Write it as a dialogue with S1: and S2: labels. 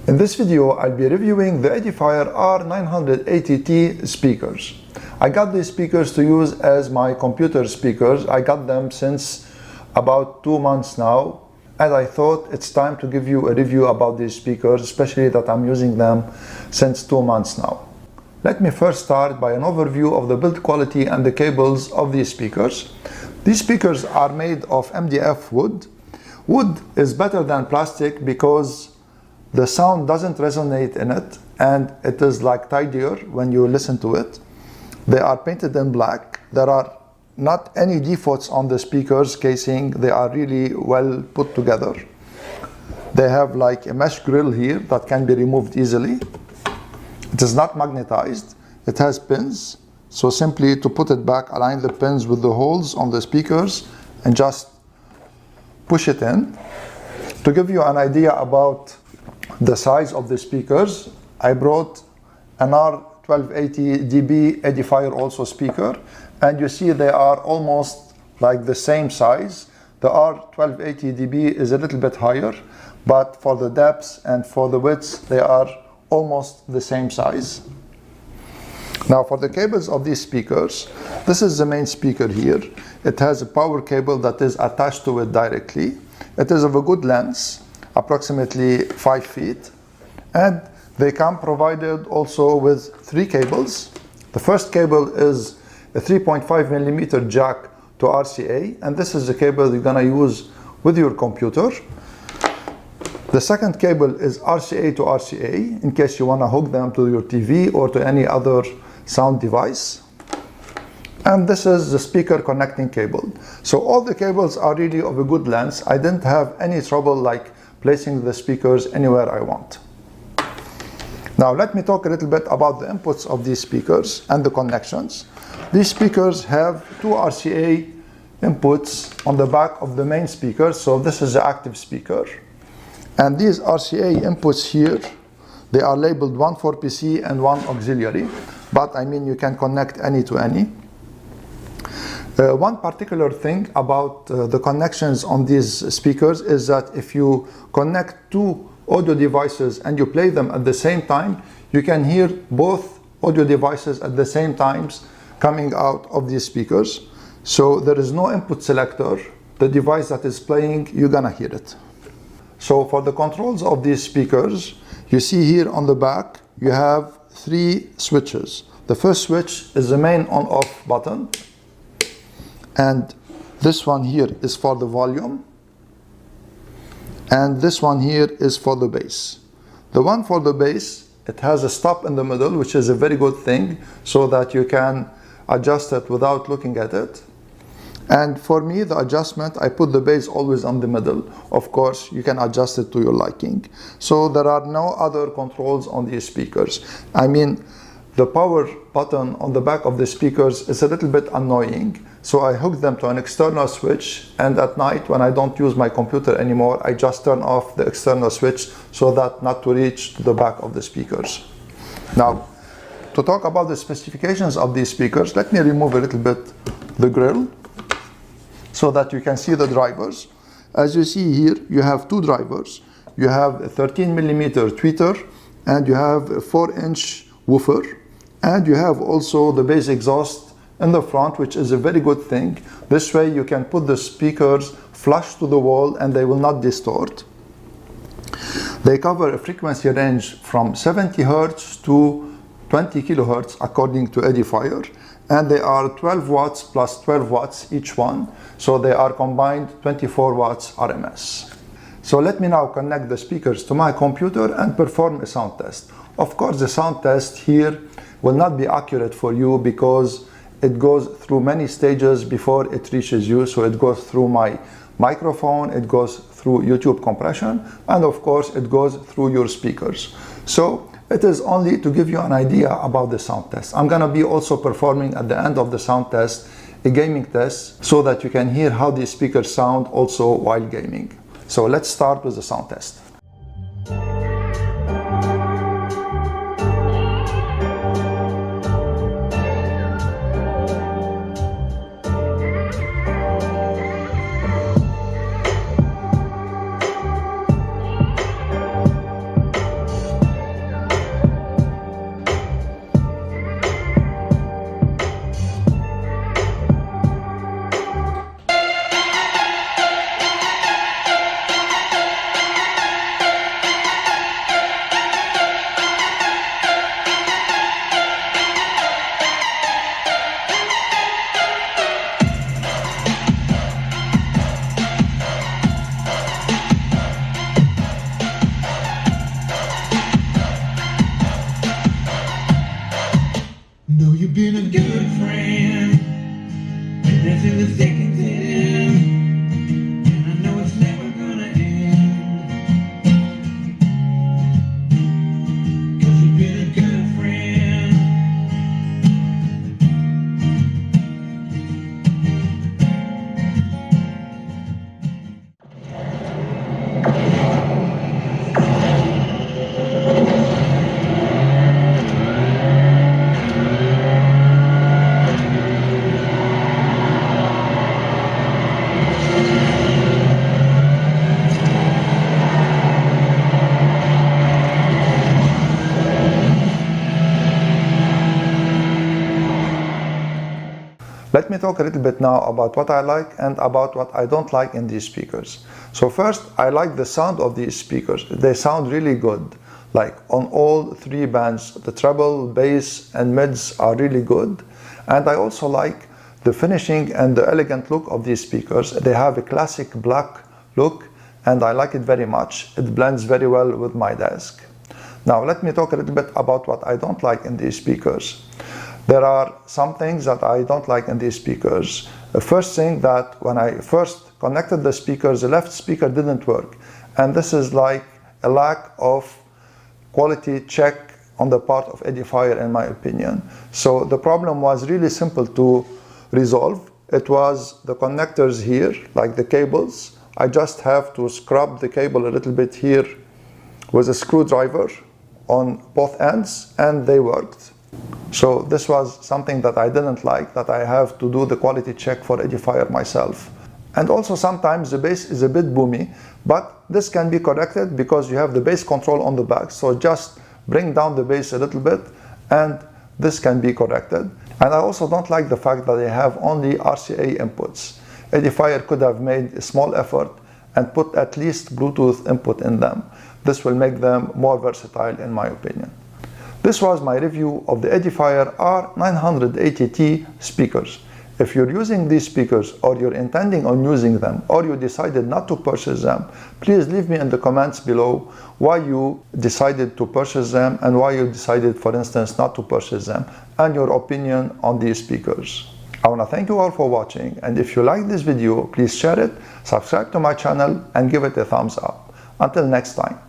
S1: In this video, I'll be reviewing the Edifier R980T speakers. I got these speakers to use as my computer speakers. I got them since about 2 months now, and I thought it's time to give you a review about these speakers, especially that I'm using them since 2 months now. Let me first start by an overview of the build quality and the cables of these speakers. These speakers are made of MDF wood. Wood is better than plastic because the sound doesn't resonate in it, and it is like tidier when you listen to it. They are painted in black. There are not any defects on the speakers casing. They are really well put together. They have like a mesh grill here that can be removed easily. It is not magnetized. It has pins. So simply to put it back, align the pins with the holes on the speakers and just push it in. To give you an idea about the size of the speakers, I brought an R980DB Edifier also speaker, and you see they are almost like the same size. The R980DB is a little bit higher, but for the depths and for the widths, they are almost the same size. Now for the cables of these speakers, this is the main speaker here. It has a power cable that is attached to it directly. It is of a good length, approximately 5 feet, and they come provided also with 3 cables. The first cable is a 3.5 millimeter jack to RCA, and this is the cable you're gonna use with your computer. The second cable is RCA to RCA in case you wanna hook them to your TV or to any other sound device. And this is the speaker connecting cable. So all the cables are really of a good length. I didn't have any trouble like placing the speakers anywhere I want. Now let me talk a little bit about the inputs of these speakers and the connections. These speakers have 2 RCA inputs on the back of the main speaker. So this is the active speaker. And these RCA inputs here, they are labeled one for PC and one auxiliary. But I mean, you can connect any to any. One particular thing about the connections on these speakers is that if you connect 2 audio devices and you play them at the same time, you can hear both audio devices at the same times coming out of these speakers. So there is no input selector. The device that is playing, you're gonna hear it. So for the controls of these speakers, you see here on the back, you have 3 switches. The first switch is the main on-off button. And this one here is for the volume. And this one here is for the bass. The one for the bass, it has a stop in the middle, which is a very good thing, so that you can adjust it without looking at it. And for me, the adjustment, I put the bass always on the middle. Of course, you can adjust it to your liking. So there are no other controls on these speakers. I mean, the power button on the back of the speakers is a little bit annoying. So I hooked them to an external switch, and at night when I don't use my computer anymore, I just turn off the external switch so that not to reach to the back of the speakers. Now, to talk about the specifications of these speakers, let me remove a little bit the grill so that you can see the drivers. As you see here, you have 2 drivers. You have a 13 millimeter tweeter, and you have a 4-inch woofer, and you have also the bass exhaust in the front, which is a very good thing. This way you can put the speakers flush to the wall and they will not distort. They cover a frequency range from 70 Hz to 20 kHz according to Edifier, and they are 12 watts plus 12 watts each one, so they are combined 24 watts RMS. So let me now connect the speakers to my computer and perform a sound test. Of course, the sound test here will not be accurate for you because it goes through many stages before it reaches you. So it goes through my microphone, it goes through YouTube compression, and of course it goes through your speakers. So it is only to give you an idea about the sound test. I'm gonna be also performing at the end of the sound test a gaming test so that you can hear how these speakers sound also while gaming. So let's start with the sound test.
S2: You've been a good friend, dancing with thick and thin, and I know it's never gonna end. 'Cause you've been a good friend.
S1: Let me talk a little bit now about what I like and about what I don't like in these speakers. So first, I like the sound of these speakers. They sound really good. Like on all three bands, the treble, bass and mids are really good. And I also like the finishing and the elegant look of these speakers. They have a classic black look and I like it very much. It blends very well with my desk. Now let me talk a little bit about what I don't like in these speakers. There are some things that I don't like in these speakers. The first thing, that when I first connected the speakers, the left speaker didn't work. And this is like a lack of quality check on the part of Edifier, in my opinion. So the problem was really simple to resolve. It was the connectors here, like the cables. I just have to scrub the cable a little bit here with a screwdriver on both ends, and they worked. So this was something that I didn't like, that I have to do the quality check for Edifier myself. And also sometimes the bass is a bit boomy, but this can be corrected because you have the bass control on the back. So just bring down the bass a little bit and this can be corrected. And I also don't like the fact that they have only RCA inputs. Edifier could have made a small effort and put at least Bluetooth input in them. This will make them more versatile, in my opinion. This was my review of the Edifier R980T speakers. If you're using these speakers, or you're intending on using them, or you decided not to purchase them, please leave me in the comments below why you decided to purchase them and why you decided, for instance, not to purchase them, and your opinion on these speakers. I want to thank you all for watching, and if you like this video, please share it, subscribe to my channel, and give it a thumbs up. Until next time.